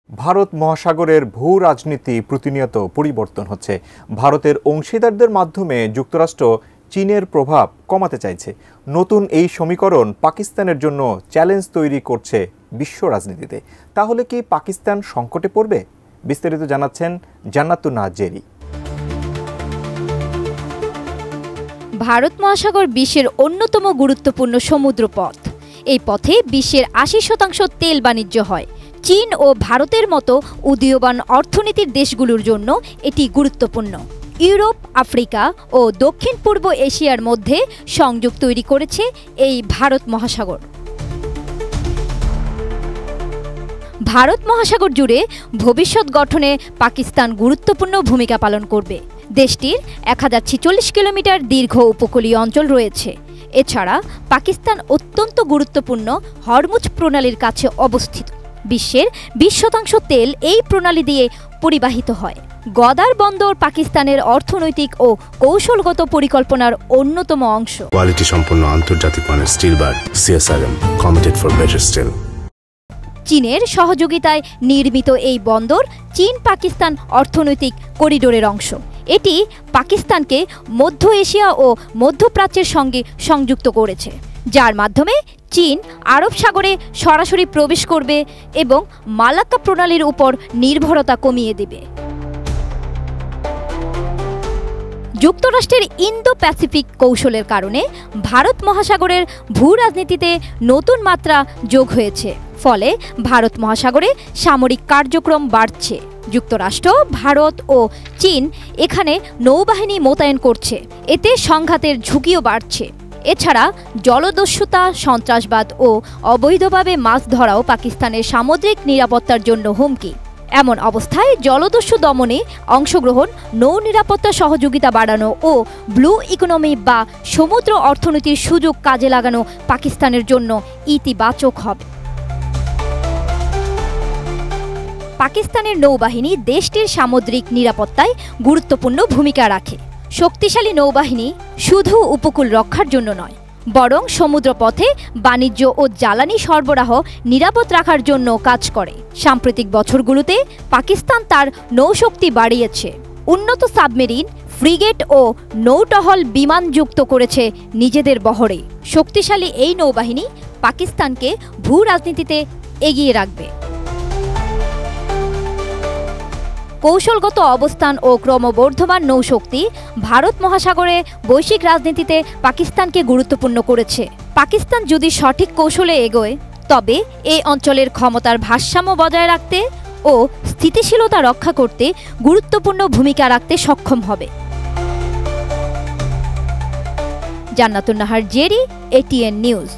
ভারত মহাসাগরের ভূ রাজনীতি প্রতিনিয়ত পরিবর্তন হচ্ছে। ভারতের অংশীদারদের মাধ্যমে যুক্তরাষ্ট্র চীনের প্রভাব কমাতে চাইছে। নতুন এই সমীকরণ পাকিস্তানের জন্য চ্যালেঞ্জ তৈরি করছে বিশ্ব রাজনীতিতে। তাহলে কি পাকিস্তান সংকটে পড়বে? বিস্তারিত জানাচ্ছেন জান্নাতুন নাহার জেরি। ভারত মহাসাগর বিশ্বের অন্যতম গুরুত্বপূর্ণ সমুদ্রপথ। এই পথে বিশ্বের ৮০% তেল বাণিজ্য হয়। চীন ও ভারতের মতো উদীয়মান অর্থনীতির দেশগুলোর জন্য এটি গুরুত্বপূর্ণ। ইউরোপ, আফ্রিকা ও দক্ষিণ পূর্ব এশিয়ার মধ্যে সংযোগ তৈরি করেছে এই ভারত মহাসাগর। ভারত মহাসাগর জুড়ে ভবিষ্যৎ গঠনে পাকিস্তান গুরুত্বপূর্ণ ভূমিকা পালন করবে। দেশটির ১০৪৬ কিলোমিটার দীর্ঘ উপকূলীয় অঞ্চল রয়েছে। এছাড়া পাকিস্তান অত্যন্ত গুরুত্বপূর্ণ হরমুজ প্রণালীর কাছে অবস্থিত। বিশ্বের ২০% তেল এই প্রণালী দিয়ে পরিবাহিত হয়। গদার বন্দর পাকিস্তানের অর্থনৈতিক ও কৌশলগত পরিকল্পনার অন্যতম অংশ। কোয়ালিটি সম্পন্ন আন্তর্জাতিক মানের still bar CSRM committed for better still. চীনের সহযোগিতায় নির্মিত এই বন্দর চীন পাকিস্তান অর্থনৈতিক করিডোরের অংশ। এটি পাকিস্তানকে মধ্য এশিয়া ও মধ্যপ্রাচ্যের সঙ্গে সংযুক্ত করেছে, যার মাধ্যমে চীন আরব সাগরে সরাসরি প্রবেশ করবে এবং মালাক্কা প্রণালীর উপর নির্ভরতা কমিয়ে দেবে। যুক্তরাষ্ট্রের ইন্দো প্যাসিফিক কৌশলের কারণে ভারত মহাসাগরের ভূ রাজনীতিতে নতুন মাত্রা যোগ হয়েছে। ফলে ভারত মহাসাগরে সামরিক কার্যক্রম বাড়ছে। যুক্তরাষ্ট্র, ভারত ও চীন এখানে নৌবাহিনী মোতায়েন করছে। এতে সংঘাতের ঝুঁকিও বাড়ছে। এছাড়া জলদস্যুতা, সন্ত্রাসবাদ ও অবৈধভাবে মাছ ধরাও পাকিস্তানের সামুদ্রিক নিরাপত্তার জন্য হুমকি। এমন অবস্থায় জলদস্যু দমনে অংশগ্রহণ, নৌ নিরাপত্তা সহযোগিতা বাড়ানো ও ব্লু ইকোনমি বা সমুদ্র অর্থনীতির সুযোগ কাজে লাগানো পাকিস্তানের জন্য ইতিবাচক হবে। পাকিস্তানের নৌবাহিনী দেশটির সামুদ্রিক নিরাপত্তায় গুরুত্বপূর্ণ ভূমিকা রাখে। শক্তিশালী নৌবাহিনী শুধু উপকূল রক্ষার জন্য নয়, বরং সমুদ্রপথে বাণিজ্য ও জ্বালানি সরবরাহ নিরাপদ রাখার জন্য কাজ করে। সাম্প্রতিক বছরগুলোতে পাকিস্তান তার নৌশক্তি বাড়িয়েছে। উন্নত সাবমেরিন, ফ্রিগেট ও নৌটহল বিমান যুক্ত করেছে নিজেদের বহরে। শক্তিশালী এই নৌবাহিনী পাকিস্তানকে ভূ রাজনীতিতে এগিয়ে রাখবে। কৌশলগত অবস্থান ও ক্রমবর্ধমান নৌশক্তি ভারত মহাসাগরে বৈশ্বিক রাজনীতিতে পাকিস্তানকে গুরুত্বপূর্ণ করেছে। পাকিস্তান যদি সঠিক কৌশলে এগোয়, তবে এই অঞ্চলের ক্ষমতার ভারসাম্য বজায় রাখতে ও স্থিতিশীলতা রক্ষা করতে গুরুত্বপূর্ণ ভূমিকা রাখতে সক্ষম হবে। জান্নাতুন নাহার জেরি, ATN নিউজ।